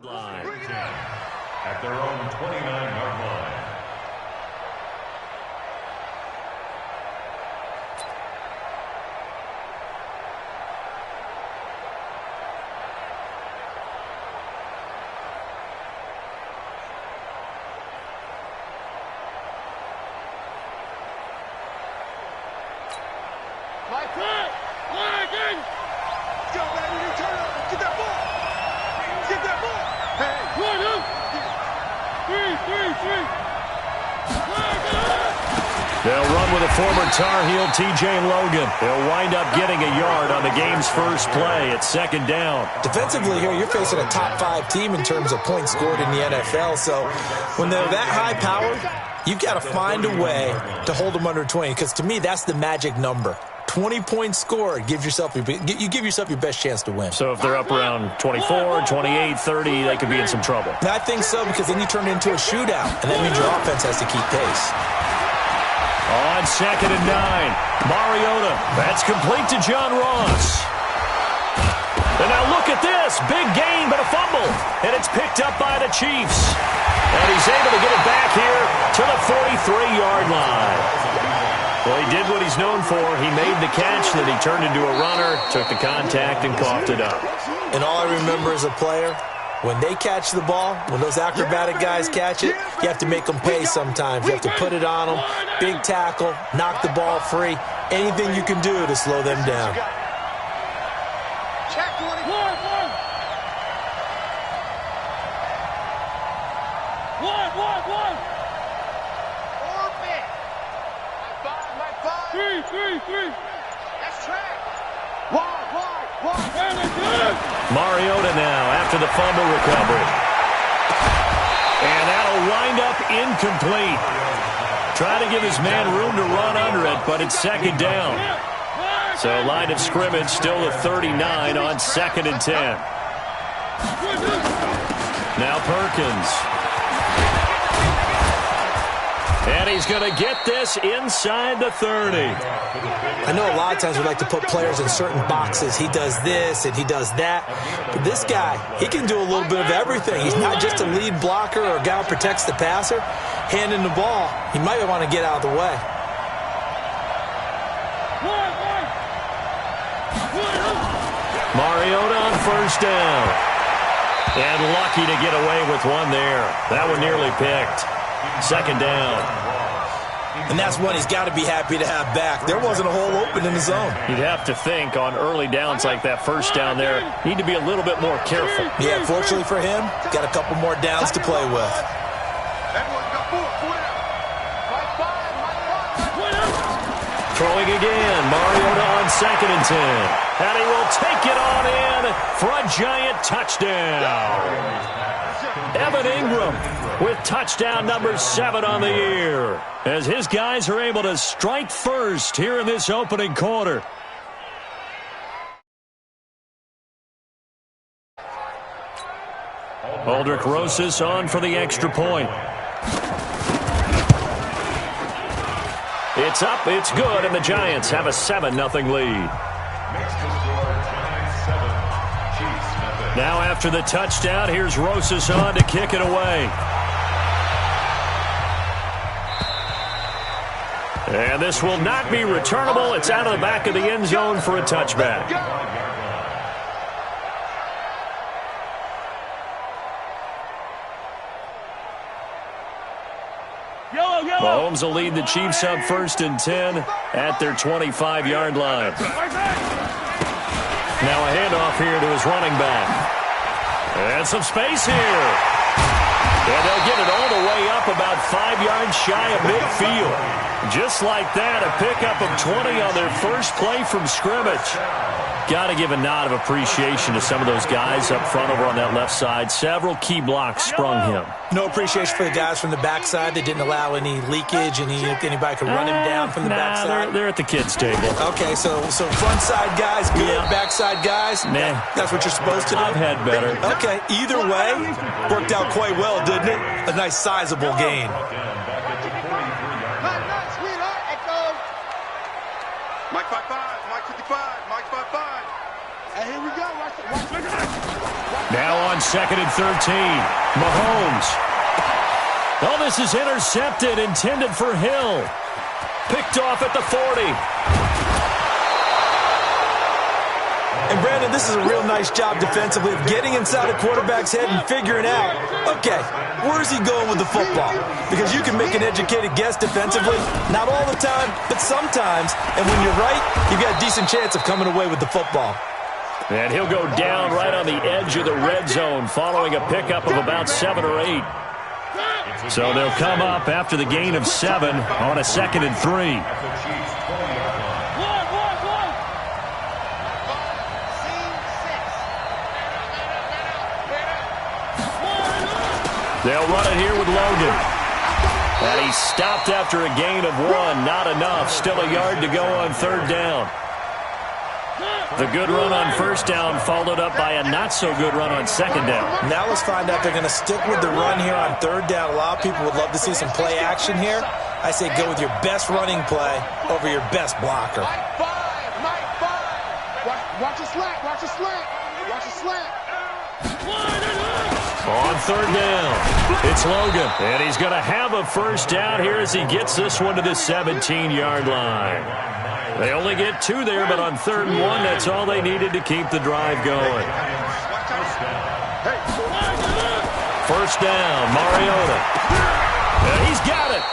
Line. At their own 29-yard line. Go, baby, you turn up. Get that ball. Get that ball. Hey. 1, 2, 3. They'll run with a former Tar Heel, TJ Logan. They'll wind up getting a yard on the game's first play. It's second down. Defensively here, you're facing a top 5 team in terms of points scored in the NFL. So when they're that high powered, you've got to find a way to hold them under 20. Because to me, that's the magic number. 20 points scored, you give yourself your best chance to win. So if they're up around 24, 28, 30, they could be in some trouble. And I think so, because then you turn it into a shootout, and that means your offense has to keep pace. On 2nd and 9, Mariota. That's complete to John Ross. And now look at this. Big gain, but a fumble. And it's picked up by the Chiefs. And he's able to get it back here to the 43-yard line. Well, he did what he's known for. He made the catch, then he turned into a runner, took the contact, and coughed it up. And all I remember as a player, when they catch the ball, when those acrobatic guys catch it, you have to make them pay sometimes. You have to put it on them, big tackle, knock the ball free, anything you can do to slow them down. Check 21. 1. Orbit. My 5. 3. That's track. Wide. Mariota now after the fumble recovery. And that'll wind up incomplete. Trying to give his man room to run under it, but it's second down. So line of scrimmage still a 39 on 2nd and 10. Now Perkins. And he's going to get this inside the 30. I know a lot of times we like to put players in certain boxes. He does this and he does that. But this guy, he can do a little bit of everything. He's not just a lead blocker or a guy who protects the passer. Handing the ball, he might want to get out of the way. Mariota on first down. And lucky to get away with one there. That one nearly picked. Second down. And that's one he's got to be happy to have back. There wasn't a hole open in the zone. You'd have to think on early downs like that first down there, need to be a little bit more careful. Yeah, fortunately for him, got a couple more downs to play with. Throwing again, Mariota on 2nd and 10. And he will take it on in for a giant touchdown. Evan Ingram with touchdown number 7 on the year, as his guys are able to strike first here in this opening quarter. Aldrich Rosas on for the extra point. It's up, it's good, and the Giants have a 7-0 lead. Now after the touchdown, here's Rosas on to kick it away. And this will not be returnable. It's out of the back of the end zone for a touchback. Mahomes will lead the Chiefs up 1st and 10 at their 25-yard line. Now a handoff here to his running back. And some space here. And they'll get it all the way up about 5 yards shy of midfield. Just like that, a pickup of 20 on their first play from scrimmage. Got to give a nod of appreciation to some of those guys up front over on that left side. Several key blocks sprung him. No appreciation for the guys from the backside that didn't allow any leakage and anybody could run him down from the backside. They're at the kids' table. Okay, so front side guys good, backside guys, nah. That's what you're supposed to do? I've had better. Okay, either way, worked out quite well, didn't it? A nice sizable gain. Mike 5-5, Mike 55, Mike 5-5. And here we go. Watch Now on 2nd and 13. Mahomes. Oh, this is intercepted, intended for Hill. Picked off at the 40. And, Brandon, this is a real nice job defensively of getting inside a quarterback's head and figuring out, okay, where's he going with the football? Because you can make an educated guess defensively, not all the time, but sometimes. And when you're right, you've got a decent chance of coming away with the football. And he'll go down right on the edge of the red zone following a pickup of about 7 or 8. So they'll come up after the gain of 7 on a 2nd and 3. They'll run it here with Logan. And he's stopped after a gain of 1. Not enough. Still a yard to go on 3rd down. The good run on 1st down followed up by a not-so-good run on 2nd down. Now let's find out they're going to stick with the run here on 3rd down. A lot of people would love to see some play action here. I say go with your best running play over your best blocker. Mike 5. Watch a slant. Watch a slant. Watch a slant. On 3rd down, it's Logan. And he's going to have a 1st down here as he gets this one to the 17-yard line. They only get 2 there, but on 3rd and 1, that's all they needed to keep the drive going. 1st down, Mariota. And he's got it.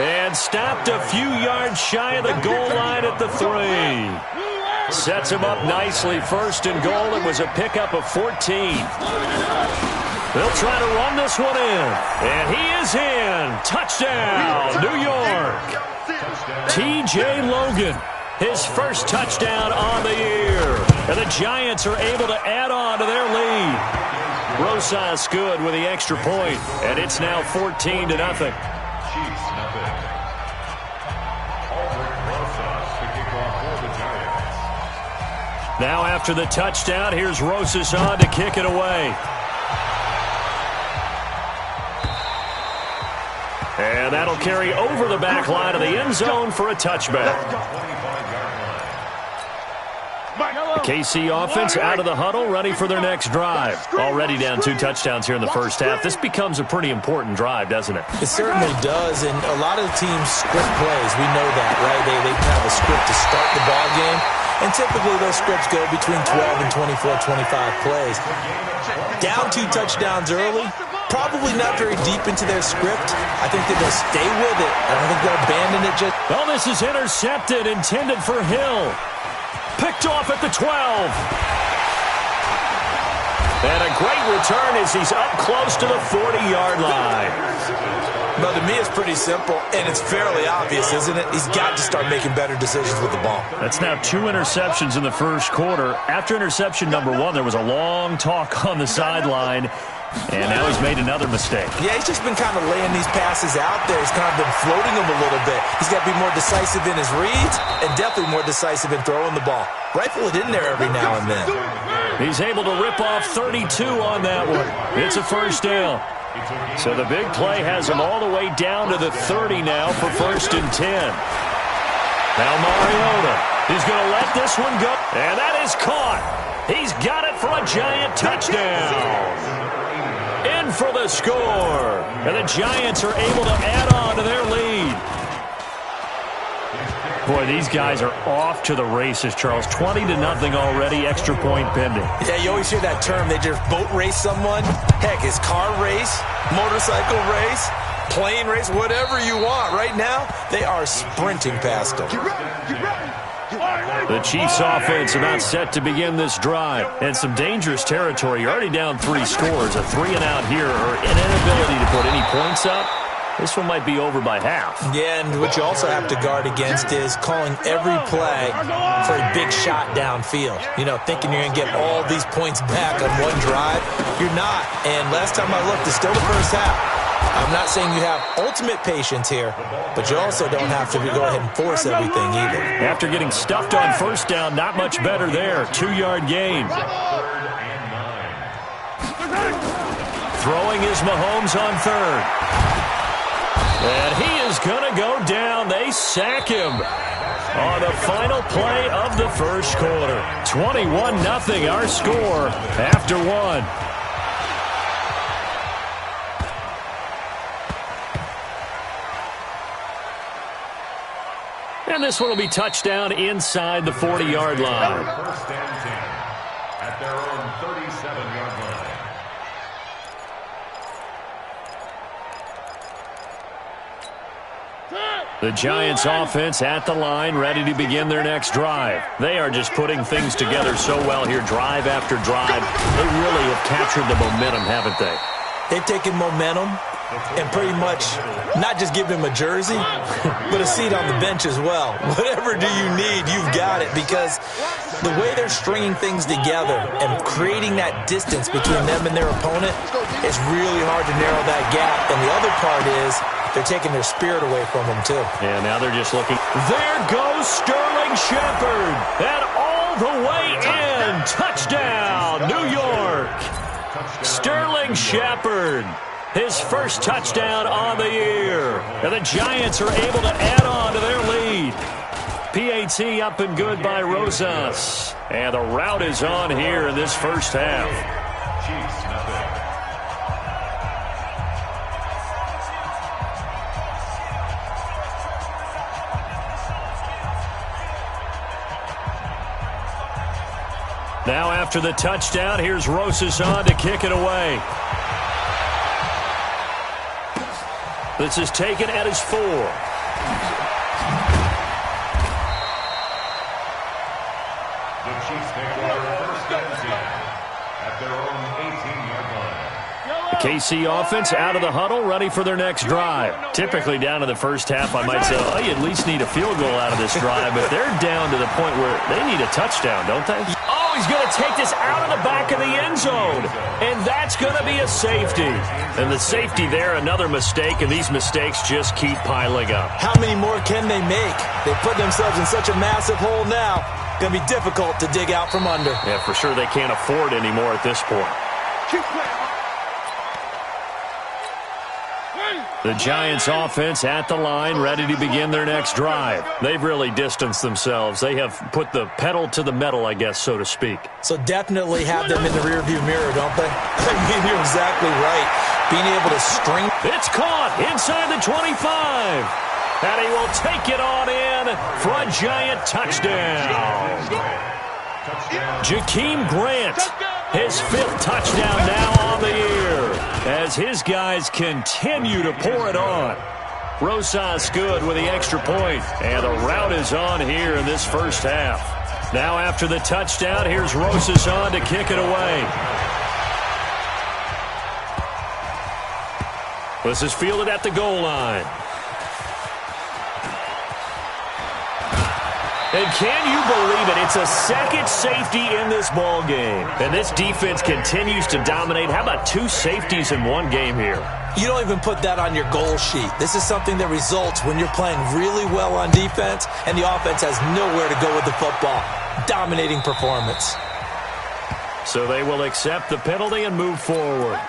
And stopped a few yards shy of the goal line at the 3. Sets him up nicely. 1st and goal. It was a pickup of 14. They'll try to run this one in. And he is in. Touchdown, New York. T.J. Logan, his 1st touchdown on the year. And the Giants are able to add on to their lead. Rosas good with the extra point. And it's now 14-0. Now after the touchdown, here's Rosas on to kick it away. And that'll carry over the back line of the end zone for a touchback. The KC offense out of the huddle, ready for their next drive. Already down 2 touchdowns here in the 1st half. This becomes a pretty important drive, doesn't it? It certainly does, and a lot of the teams script plays. We know that, right? They have a script to start the ball game, and typically those scripts go between 12 and 24, 25 plays. Down 2 touchdowns early, probably not very deep into their script. I think that they'll stay with it. I don't think they'll abandon it just... Well, this is intercepted, intended for Hill. Picked off at the 12. And a great return as he's up close to the 40-yard line. Well, to me, it's pretty simple, and it's fairly obvious, isn't it? He's got to start making better decisions with the ball. That's now 2 interceptions in the 1st quarter. After interception number 1, there was a long talk on the sideline. And now he's made another mistake. Yeah, he's just been kind of laying these passes out there. He's kind of been floating them a little bit. He's got to be more decisive in his reads and definitely more decisive in throwing the ball. Rifle it in there every now and then. He's able to rip off 32 on that one. It's a 1st down. So the big play has him all the way down to the 30 now for 1st and 10. Now Mariota is going to let this one go. And that is caught. He's got it for a giant touchdown. In for the score. And the Giants are able to add on to their lead. Boy, these guys are off to the races, Charles. 20-0 already, extra point pending. Yeah, you always hear that term. They just boat race someone. Heck, it's car race, motorcycle race, plane race, whatever you want. Right now, they are sprinting past them. The Chiefs offense about set to begin this drive. And some dangerous territory. You're already down 3 scores. A 3-and-out here or an inability to put any points up. This one might be over by half. Yeah, and what you also have to guard against is calling every play for a big shot downfield. You know, thinking you're going to get all these points back on one drive. You're not. And last time I looked, it's still the 1st half. I'm not saying you have ultimate patience here, but you also don't have to go ahead and force everything either. After getting stuffed on 1st down, not much better there. 2-yard gain. Throwing is Mahomes on 3rd. And he is going to go down. They sack him on the final play of the 1st quarter. 21-0 our score after 1. And this one will be touchdown inside the 40-yard line. First and 10 at their own 37-yard line. The Giants offense at the line, ready to begin their next drive. They are just putting things together so well here, drive after drive. They really have captured the momentum, haven't they? They've taken momentum and pretty much not just given him a jersey, but a seat on the bench as well. Whatever do you need, you've got it, because the way they're stringing things together and creating that distance between them and their opponent, it's really hard to narrow that gap. And the other part is they're taking their spirit away from them, too. Yeah, now they're just looking. There goes Sterling Shepard. And all the way in. Touchdown, New York. Sterling Shepard. His first touchdown on the year. And the Giants are able to add on to their lead. PAT up and good by Rosas. And the route is on here in this first half. Chiefs nothing. Now after the touchdown, here's Rosas on to kick it away. This is taken at his 4. The Chiefs make their first and 10 at their own 18-yard line. The KC offense out of the huddle, ready for their next drive. Typically down to the first half, I might say, oh, you at least need a field goal out of this drive, but they're down to the point where they need a touchdown, don't they? Oh, he's going to take this out of the back of the end zone, and that's going to be a safety. And the safety there, another mistake, and these mistakes just keep piling up. How many more can they make? They put themselves in such a massive hole now. Going to be difficult to dig out from under. Yeah, for sure they can't afford anymore at this point. Keep playing. The Giants offense at the line, ready to begin their next drive. They've really distanced themselves. They have put the pedal to the metal, I guess, so to speak. So definitely have them in the rearview mirror, don't they? I mean, you're exactly right. Being able to string. It's caught inside the 25. And he will take it on in for a Giant touchdown. Jakeem Grant, his 5th touchdown now on the year, as his guys continue to pour it on. Rosas good with the extra point, and the route is on here in this first half. Now after the touchdown, here's Rosas on to kick it away. This is fielded at the goal line. And can you believe it? It's a second safety in this ball game. And this defense continues to dominate. How about 2 safeties in one game here? You don't even put that on your goal sheet. This is something that results when you're playing really well on defense and the offense has nowhere to go with the football. Dominating performance. So they will accept the penalty and move forward.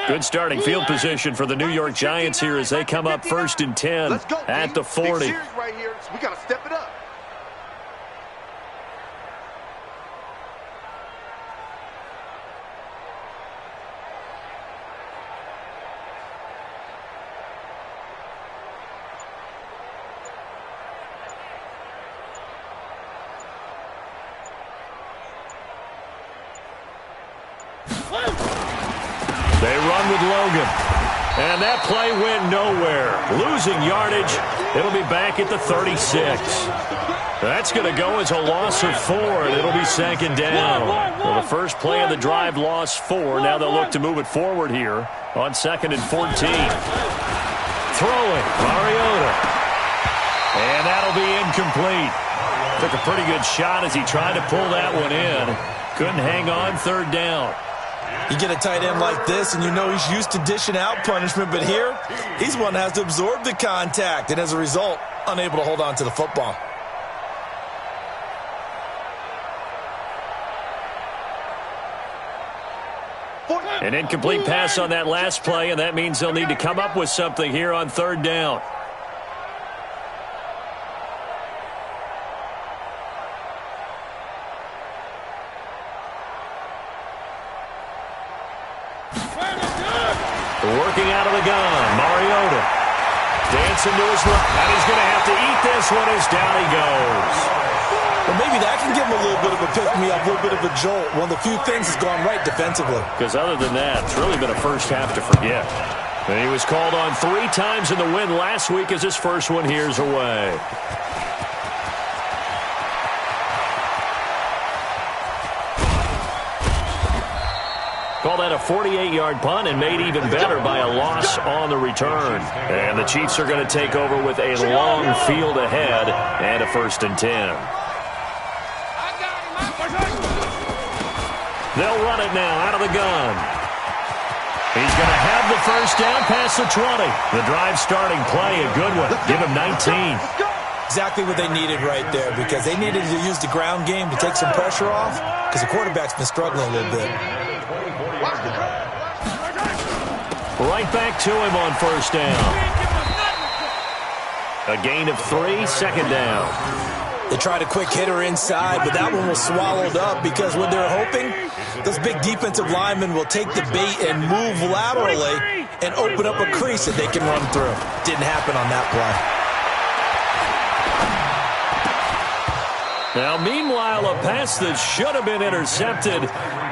Good starting field position for the New York Giants here as they come up 1st and 10 at the 40. Right here, so we got to step it up. They run with Logan. And that play went nowhere. Losing yardage. It'll be back at the 36. That's going to go as a loss of 4, and it'll be 2nd down. Well, the first play of the drive lost 4. Now they'll look to move it forward here on 2nd and 14. Throwing, Mariota. And that'll be incomplete. Took a pretty good shot as he tried to pull that one in. Couldn't hang on 3rd down. You get a tight end like this, and you know he's used to dishing out punishment, but here, he's one that has to absorb the contact, and as a result, unable to hold on to the football. An incomplete pass on that last play, and that means they'll need to come up with something here on 3rd down. Working out of the gun, Mariota. Dancing to his right, and he's going to have to eat this one as down he goes. Well, maybe that can give him a little bit of a pick-me-up, a little bit of a jolt. One of the few things that's gone right defensively. Because other than that, it's really been a first half to forget. And he was called on 3 times in the win last week as his first one here's away. Call that a 48-yard punt and made even better by a loss on the return. And the Chiefs are going to take over with a long field ahead and a 1st and 10. They'll run it now out of the gun. He's going to have the first down past the 20. The drive starting play, a good one. Give him 19. Exactly what they needed right there, because they needed to use the ground game to take some pressure off, because the quarterback's been struggling a little bit. Right back to him on 1st down. A gain of 3, 2nd down. They tried a quick hitter inside, but that one was swallowed up because what they're hoping, those big defensive linemen will take the bait and move laterally and open up a crease that they can run through. Didn't happen on that play. Now, meanwhile, a pass that should have been intercepted,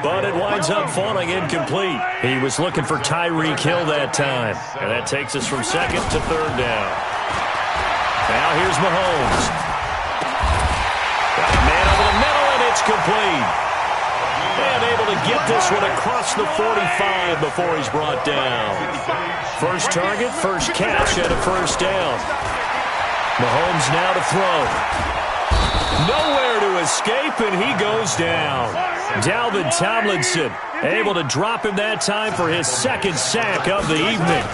but it winds up falling incomplete. He was looking for Tyreek Hill that time, and that takes us from 2nd to 3rd down. Now here's Mahomes. Got a man over the middle, and it's complete. And able to get this one across the 45 before he's brought down. First target, first catch, and a 1st down. Mahomes now to throw. Nowhere to escape, and he goes down. Dalvin Tomlinson able to drop him that time for his 2nd sack of the evening.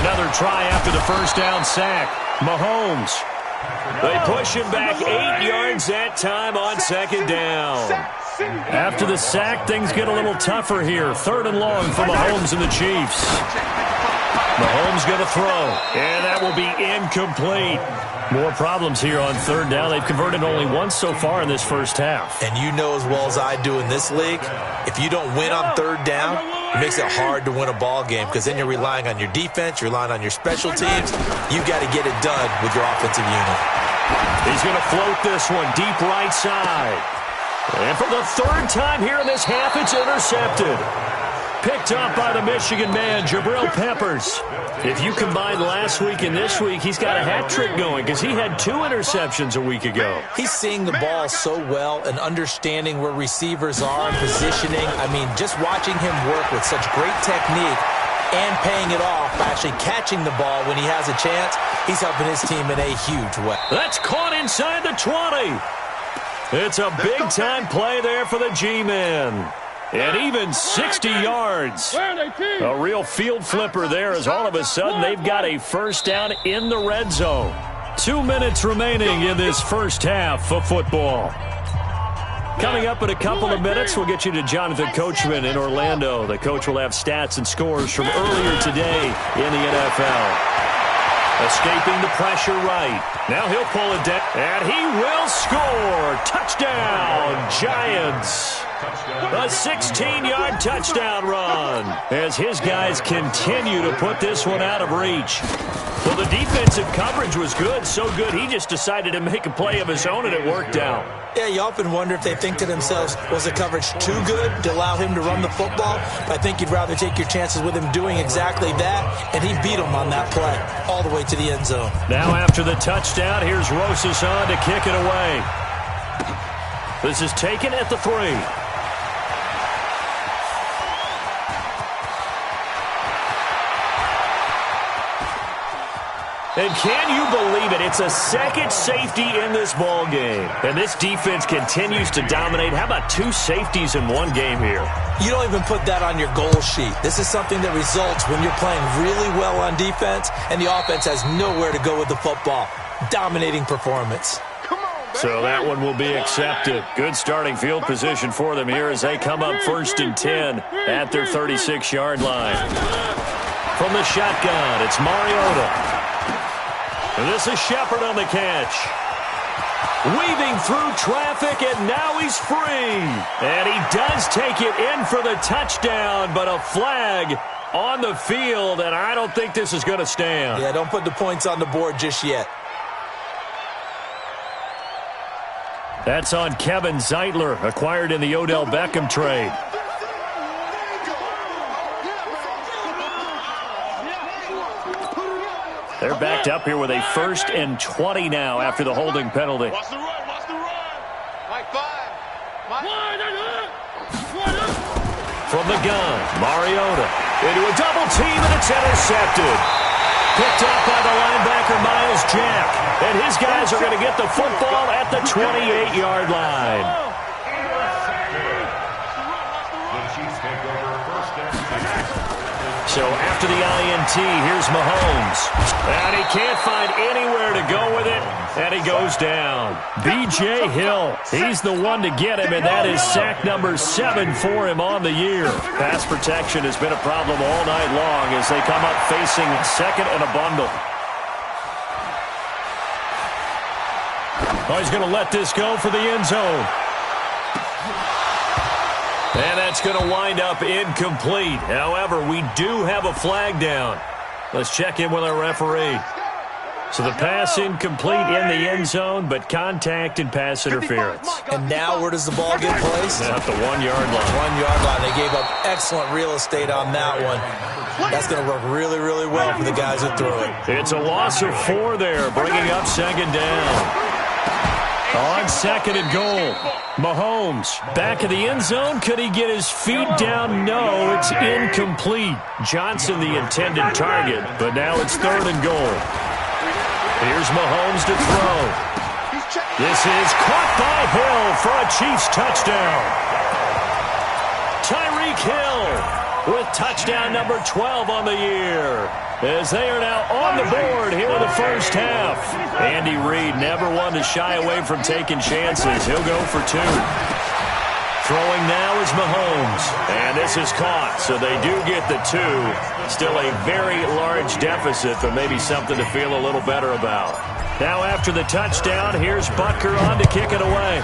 Another try after the 1st down sack. Mahomes. They push him back 8 yards that time on 2nd down. After the sack, things get a little tougher here. 3rd and long for Mahomes and the Chiefs. Mahomes going to throw, and that will be incomplete. More problems here on 3rd down. They've converted only once so far in this first half. And you know as well as I do in this league, if you don't win on 3rd down, it makes it hard to win a ball game because then you're relying on your defense, you're relying on your special teams. You've got to get it done with your offensive unit. He's going to float this one deep right side. And for the 3rd time here in this half, it's intercepted. Picked up by the Michigan man, Jabril Peppers. If you combine last week and this week, he's got a hat trick going because he had 2 interceptions a week ago. He's seeing the ball so well and understanding where receivers are and positioning. I mean, just watching him work with such great technique and paying it off by actually catching the ball when he has a chance, he's helping his team in a huge way. That's caught inside the 20. It's a big-time play there for the G-men. And even 60 yards. A real field flipper there as all of a sudden they've got a 1st down in the red zone. 2 minutes remaining in this first half of football. Coming up in a couple of minutes, we'll get you to Jonathan Coachman in Orlando. The coach will have stats and scores from earlier today in the NFL. Escaping the pressure right. Now he'll pull it down, and he will score. Touchdown, Giants. A 16-yard touchdown run as his guys continue to put this one out of reach. Well, the defensive coverage was good, so good he just decided to make a play of his own, and it worked out. Yeah, you often wonder if they think to themselves, was the coverage too good to allow him to run the football? I think you'd rather take your chances with him doing exactly that, and he beat him on that play all the way to the end zone. Now after the touchdown, here's Rosas on to kick it away. This is taken at the 3. And can you believe it? It's a 2nd safety in this ball game. And this defense continues to dominate. How about 2 safeties in one game here? You don't even put that on your goal sheet. This is something that results when you're playing really well on defense and the offense has nowhere to go with the football. Dominating performance. So that one will be accepted. Good starting field position for them here as they come up 1st and 10 at their 36-yard line. From the shotgun, it's Mariota. And this is Shepard on the catch. Weaving through traffic, and now he's free. And he does take it in for the touchdown, but a flag on the field, and I don't think this is going to stand. Yeah, don't put the points on the board just yet. That's on Kevin Zeitler, acquired in the Odell Beckham trade. They're backed up here with a 1st and 20 now after the holding penalty. Watch the run. Watch the run. Mike 5. From the gun, Mariota into a double team, and it's intercepted. Picked up by the linebacker, Miles Jack. And his guys are going to get the football at the 28-yard line. The Chiefs take over 1st and 10. So after the INT, here's Mahomes. And he can't find anywhere to go with it, and he goes down. B.J. Hill, he's the one to get him, and that is sack number 7 for him on the year. Pass protection has been a problem all night long as they come up facing 2nd and a bundle. Oh, he's going to let this go for the end zone. And that's going to wind up incomplete. However, we do have a flag down. Let's check in with our referee. So the pass incomplete in the end zone, but contact and pass interference. And now where does the ball get placed? At the 1-yard line. 1-yard line. They gave up excellent real estate on that one. That's going to work really, really well for the guys who threw it. It's a loss of 4 there, bringing up 2nd down. On 2nd and goal, Mahomes back in the end zone. Could he get his feet down? No, it's incomplete. Johnson the intended target, but now it's 3rd and goal. Here's Mahomes to throw. This is caught by Hill for a Chiefs touchdown. Tyreek Hill with touchdown number 12 on the year, as they are now on the board here in the first half. Andy Reid never one to shy away from taking chances. He'll go for 2. Throwing now is Mahomes, and this is caught, so they do get the 2. Still a very large deficit, but maybe something to feel a little better about. Now after the touchdown, here's Butker on to kick it away.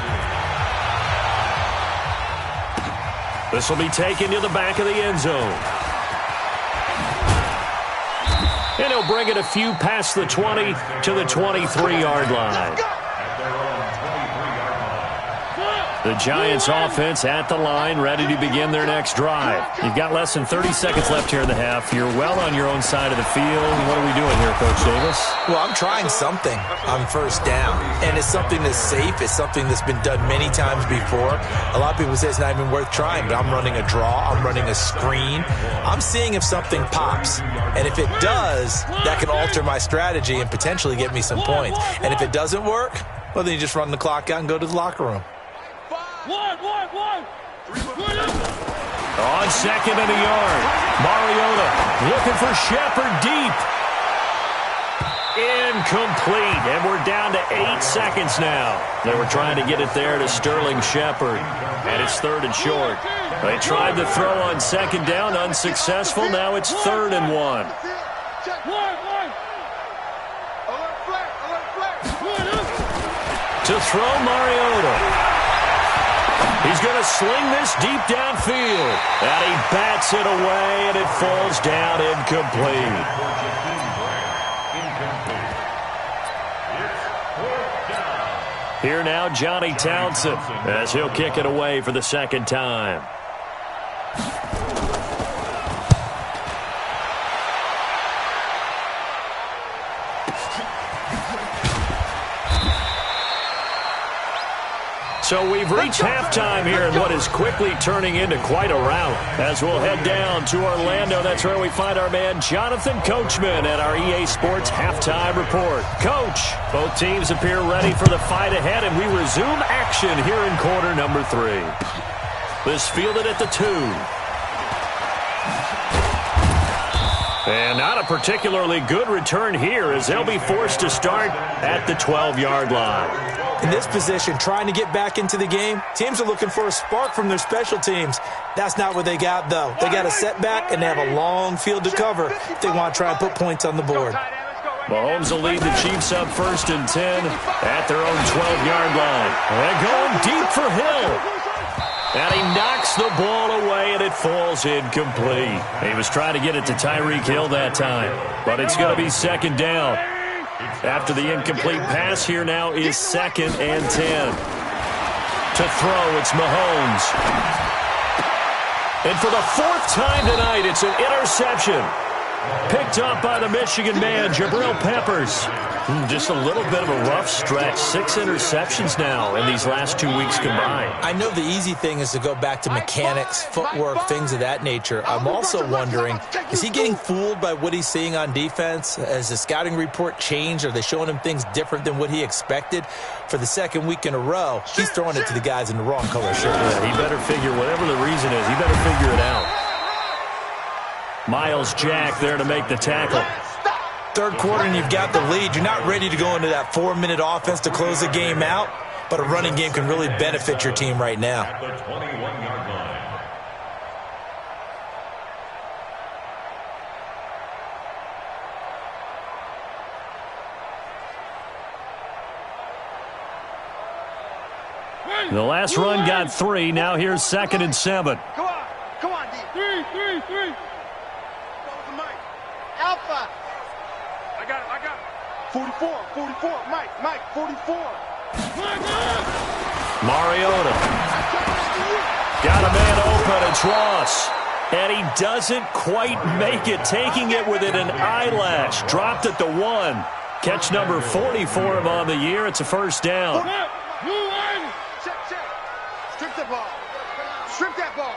This will be taken to the back of the end zone. And he'll bring it a few past the 20 to the 23-yard line. The Giants offense at the line, ready to begin their next drive. You've got less than 30 seconds left here in the half. You're well on your own side of the field. What are we doing here, Coach Davis? Well, I'm trying something on 1st down, and it's something that's safe. It's something that's been done many times before. A lot of people say it's not even worth trying, but I'm running a draw. I'm running a screen. I'm seeing if something pops, and if it does, that can alter my strategy and potentially get me some points. And if it doesn't work, well, then you just run the clock out and go to the locker room. On 2nd and a yard, Mariota looking for Shepard deep. Incomplete, and we're down to 8 seconds now. They were trying to get it there to Sterling Shepard, and it's 3rd and short. They tried to throw on 2nd down, unsuccessful. Now it's 3rd and 1. To throw Mariota. He's going to sling this deep downfield. And he bats it away, and it falls down incomplete. Here now, Johnny Townsend, as he'll kick it away for the 2nd time. So we've reached halftime here in what is quickly turning into quite a rout. As we'll head down to Orlando, that's where we find our man Jonathan Coachman at our EA Sports Halftime Report. Coach, both teams appear ready for the fight ahead, and we resume action here in quarter number 3. This fielded at the 2. And not a particularly good return here, as they'll be forced to start at the 12-yard line. In this position, trying to get back into the game, teams are looking for a spark from their special teams. That's not what they got, though. They got a setback, and they have a long field to cover if they want to try and put points on the board. Mahomes will lead the Chiefs up 1st and 10 at their own 12-yard line. And going deep for Hill. And he knocks the ball away, and it falls incomplete. He was trying to get it to Tyreek Hill that time, but it's going to be second down. After the incomplete pass, here now is 2nd and 10. To throw, it's Mahomes. And for the 4th time tonight, it's an interception. Picked up by the Michigan man, Jabril Peppers. Just a little bit of a rough stretch. 6 interceptions now in these last 2 weeks combined. I know the easy thing is to go back to mechanics, footwork, things of that nature. I'm also wondering, is he getting fooled by what he's seeing on defense? Has the scouting report changed? Are they showing him things different than what he expected? For the 2nd week in a row, he's throwing it to the guys in the wrong color shirt. Yeah, he better figure, whatever the reason is, he better figure it out. Miles Jack there to make the tackle. 3rd quarter and you've got the lead. You're not ready to go into that 4-minute offense to close the game out, but a running game can really benefit your team right now. At the 21-yard line. The last run got 3. Now here's 2nd and 7. Come on, D. 3. Go with the mic. Alpha. I got it. 44, Mike, 44. Mariota. Got a man open. It's Ross. And he doesn't quite make it, taking it within an eyelash. Dropped at the 1. Catch number 40 for him on the year. It's a 1st down. Check. Strip the ball. Strip that ball.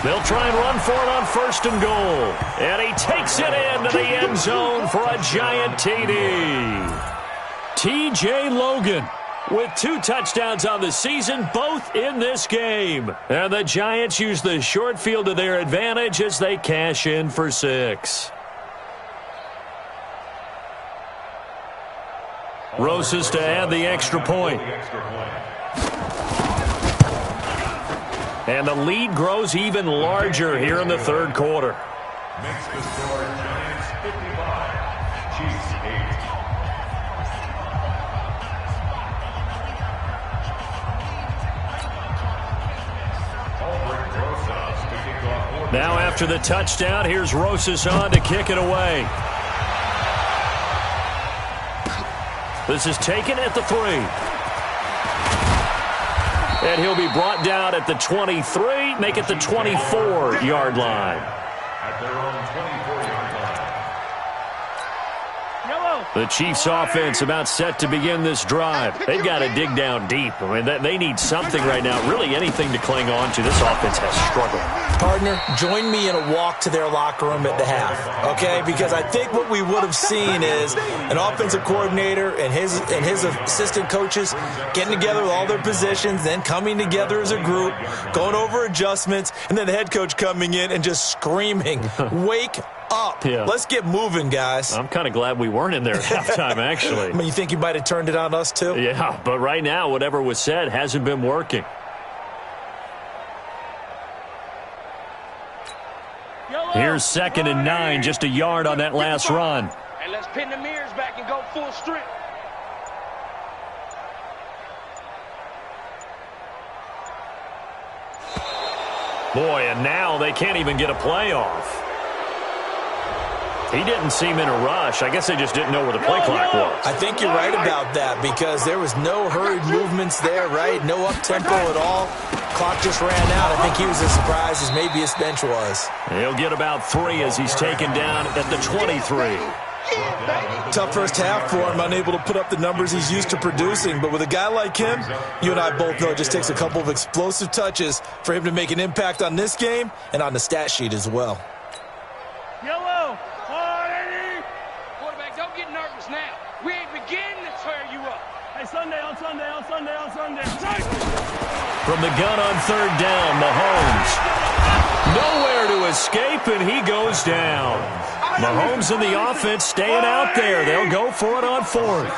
They'll try and run for it on 1st and goal. And he takes it into the end zone for a giant TD. T.J. Logan with 2 touchdowns on the season, both in this game. And the Giants use the short field to their advantage as they cash in for 6. Rosas to add the extra point. And the lead grows even larger here in the 3rd quarter. Makes the score Giants 55, Chiefs 8. Now after the touchdown, here's Rosas on to kick it away. This is taken at the 3. And he'll be brought down at the 23, make it the 24-yard line. At their own 24-yard line. The Chiefs offense about set to begin this drive. They've got to dig down deep. I mean, they need something right now, really anything to cling on to. This offense has struggled. Partner, join me in a walk to their locker room at the half, okay? Because I think what we would have seen is an offensive coordinator and his assistant coaches getting together with all their positions, then coming together as a group, going over adjustments, and then the head coach coming in and just screaming, wake up. Yeah. Let's get moving, guys. I'm kind of glad we weren't in there at halftime, actually. I mean, you think you might have turned it on us, too? Yeah, but right now, whatever was said hasn't been working. Here's 2nd and 9, just a yard on that last run. And let's pin the mirrors back and go full strength. Boy, and now they can't even get a play off. He didn't seem in a rush. I guess they just didn't know where the play clock was. I think you're right about that because there was no hurried movements there, right? No up-tempo at all. Clock just ran out. I think he was as surprised as maybe his bench was. He'll get about 3 as he's taken down at the 23. Tough first half for him, unable to put up the numbers he's used to producing. But with a guy like him, you and I both know it just takes a couple of explosive touches for him to make an impact on this game and on the stat sheet as well. Yellow. Quarterback, don't get nervous now. We ain't beginning to tear you up. Hey, Sunday. From the gun on 3rd down, Mahomes. Nowhere to escape, and he goes down. Mahomes and the offense staying out there. They'll go for it on 4th.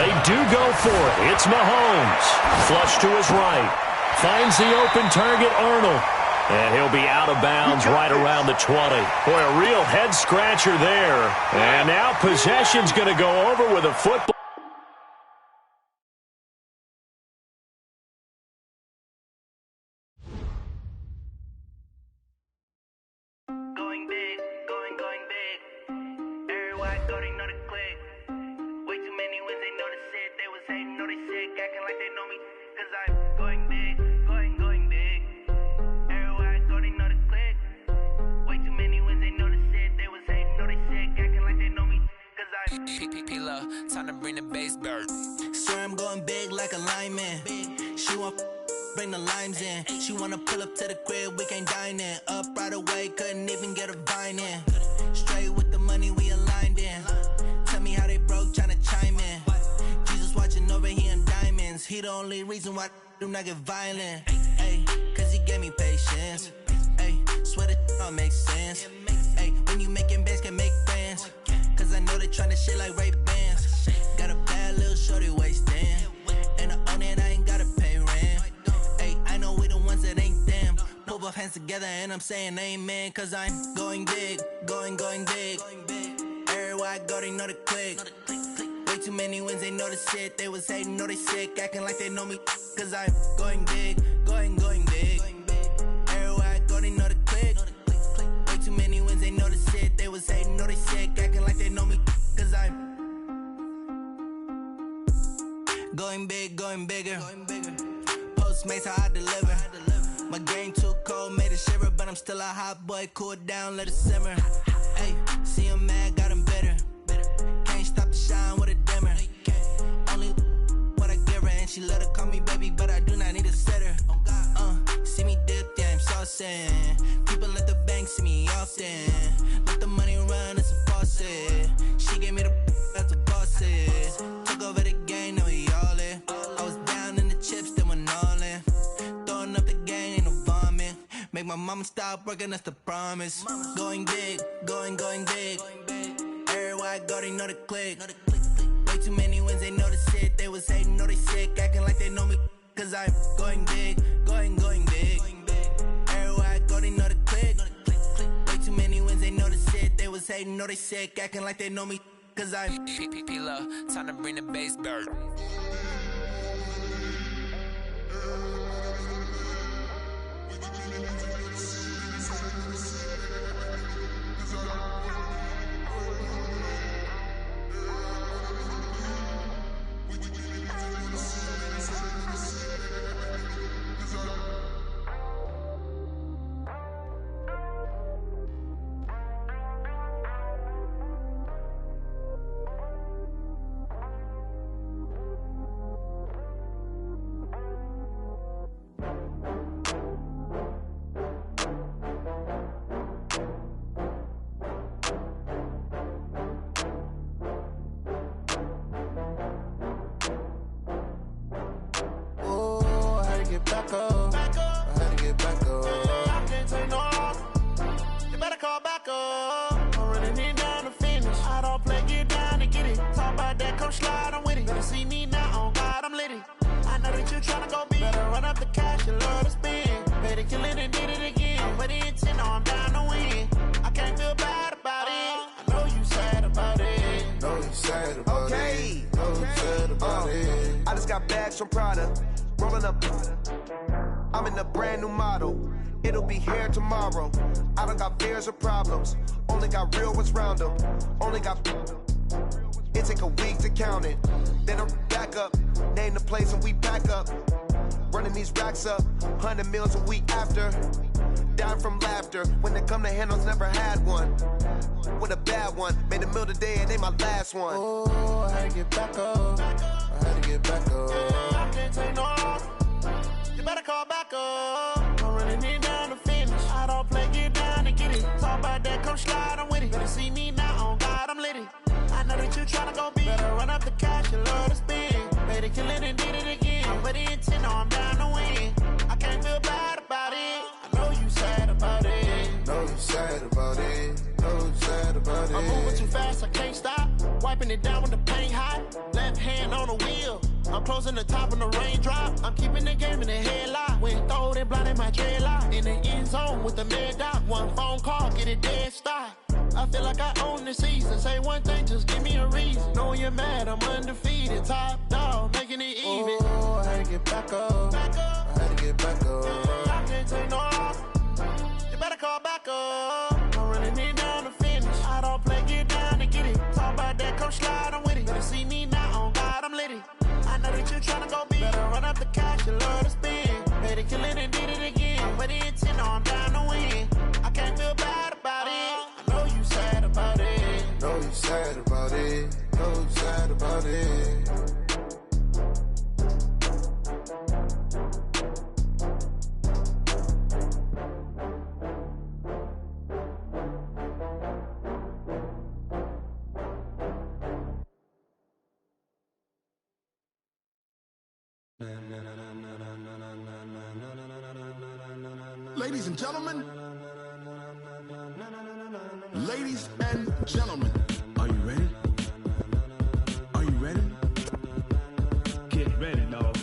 They do go for it. It's Mahomes. Flush to his right. Finds the open target, Arnold. And he'll be out of bounds right around the 20. Boy, a real head-scratcher there. And now possession's going to go over with a football. Going big, going big. Everybody go, they know the click. Way too many wins, they know the shit. They was hating, know they sick, acting like they know me. Cause I'm going big, going big. Everybody go, they know the click. Way too many wins, they know the shit. They was hating, know they sick, acting like they know me. Cause I'm P-P-P-Lo, time to bring the bass bird. Swear I'm going big like a lineman. She want bring the limes in. She wanna pull up to the crib, we can't dine in. Up right away, couldn't even get a vine in. Straight with the money we aligned in. Tell me how they broke, tryna chime in. Jesus watching over here in diamonds. He the only reason why I do not get violent. Ay, cause he gave me patience. Ay, swear that all makes sense. Ay, when you making bands, can make friends. Cause I know they tryna shit like Ray-Bans. Got a bad little shorty wasting. And I own it, I ain't gotta pay rent. Ay, I know we the ones that ain't them. Pull both hands together and I'm saying amen. Cause I'm going big, going big. Everywhere I go, they know the click. Way too many wins, they know the shit. They was hating, know they sick, acting like they know me. Cause I'm going big, going big. Everywhere I go, they know the click. Way too many wins, they know the shit. They was hating, know they sick, acting like they know me. Cause I'm going big, going bigger. Postmates, how I deliver. My game too cold, made it shiver. But I'm still a hot boy, cool it down, let it simmer. Hey, see him mad, got him bitter. Can't stop the shine with a dimmer. Only what I give her, and she let her call me baby, but I do not need a sitter. See me dip, yeah, I'm saucing. People at the bank see me often. Let the money run, it's a faucet. She gave me the that's a boss is. Took over the game, now we all in. I was down in the chips, then went all in. Throwing up the gang, ain't no vomit. Make my mama stop working, that's the promise. Going big, going big. Everywhere I go, they know the click. Way too many wins, they know the shit. They was hating, know they sick, acting like they know me. Cause I'm going big, going big. Everywhere I go, they know the click. Way too many wins, they know the shit. They was hating, know they sick, acting like they know me. Cause I'm P-P-P-Lo, time to bring the bass bird. Back up. I had to get back up. I can't take no loss. You better call back up. I'm running it down to finish. I don't play, get down to get it. Talk about that, come slide, I'm with it. Better see me now, on God, I'm lit it. I know that you tryna go big. Better run up the cash, you love to spend. Better kill it and did it again. I'm with the intent, I'm down to win. I can't feel bad about it. I know you sad about it. Know you sad about it. Know you sad about it. I just got bags from Prada. Rolling up, I'm in a brand new model. It'll be here tomorrow. I don't got fears or problems. Only got real ones round them. Only got. It take a week to count it. Then I'm back up. Name the place and we back up. Running these racks up. 100 meals a week after. Down from laughter. When they come to handles, never had one. With a bad one. Made a meal today and they my last one. Oh, I had to get back up. I had to get back up. I can't take no loss. You better call back up. I'm running it down to finish. I don't play, get down to get it. Talk about that, come slide, I'm with it. Better see me now, on God, I'm lit it. I know that you tryna go big. Better run up the cash, you love to spend. Better kill it and did it again. I'm with the intent, I'm down to win. I can't feel bad about it. I know you sad about it. Know you sad about it. Know you sad about it. I'm moving too fast, I can't stop. Wiping it down with the paint hot. Left hand on the wheel. I'm closing the top of the raindrop. I'm keeping the game in the headlock. When throw them it blind in my dreadlock. In the end zone with the mad dot. One phone call, get it dead stop. I feel like I own the season. Say one thing, just give me a reason. Knowing you're mad, I'm undefeated. Top dog, making it even. Oh, I had to get back up. I had to get back up. I can't take no off. You better call back up. I'm running it down to finish. I don't play, get down to get it. Talk about that, come slide, I'm with it. Better see me now, on God, I'm litty. I know that you're tryna go big. Better run up the cash, you love to spend. Made it, kill it, and did it again. But the intent, I'm down to win. I can't feel bad about it. I know you sad about it. Know you sad about it. Know you sad about it. Ladies and gentlemen, ladies and gentlemen, are you ready? Are you ready? Get ready, dog.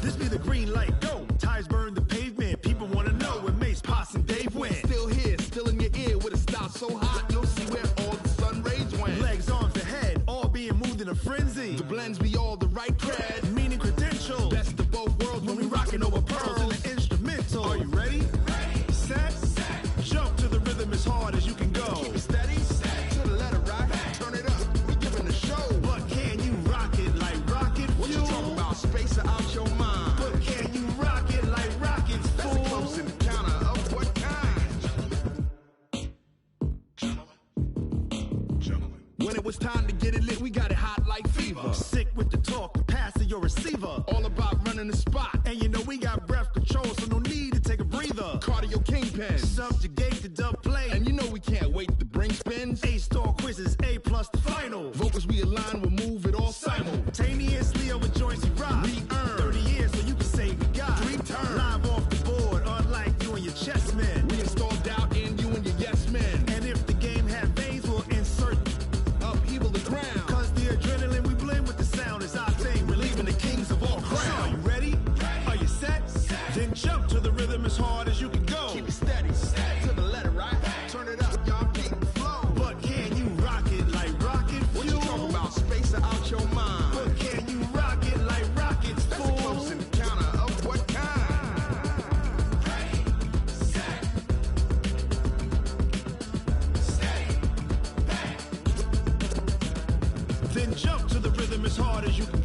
This be the green light, go. Tires burn the pavement. People want to know where Mace, Potts, and Dave went. Still here, still in your ear with a style so hot, you'll see where all the sun rays went. Legs, arms, and head, all being moved in a frenzy. The blends be all the right cred, meaning credentials. Best of both worlds when we rockin' over pearls in the instrumental. Are you ready? Ready. Set. Jump to the rhythm as hard as you can go. Keep it steady. To the letter, right? Turn it up. We giving the show. But can you rock it like rocket fuel? What you talking about? Space out your mind. But can you rock it like rockets, fool? That's a close encounter of what kind? Gentlemen. When it was time to get it lit, we got it hot like fever. Sick with the talk, the pass to your receiver. All about running the spot. And you know we got breath control, so no need to take a breather. Cardio kingpin. Subjugate the dub play. And you know we can't wait to bring spins. A-star quizzes, A+ the final. Vocals we align, we'll move it all simultaneously over joints we rock. We earn 30 years so you can say we got 3 turns. Live off the board, unlike you and your chess men. We install doubt in you and your yes men. And if the game had veins, we'll insert upheaval the ground. Cause the adrenaline we blend with the sound is our thing. We're leaving the kings of all crowns. So are you ready? Are you set? Then jump to the rhythm as hard as you can go. Keep it steady. To the letter, right? Turn it up, y'all keep the flow. But can you rock it like rocket fuel? What you talking about? Space out your mind. But can you rock it like rockets, fool? That's a close encounter of what kind? Ready, set, steady, back. Then jump to the rhythm as hard as you can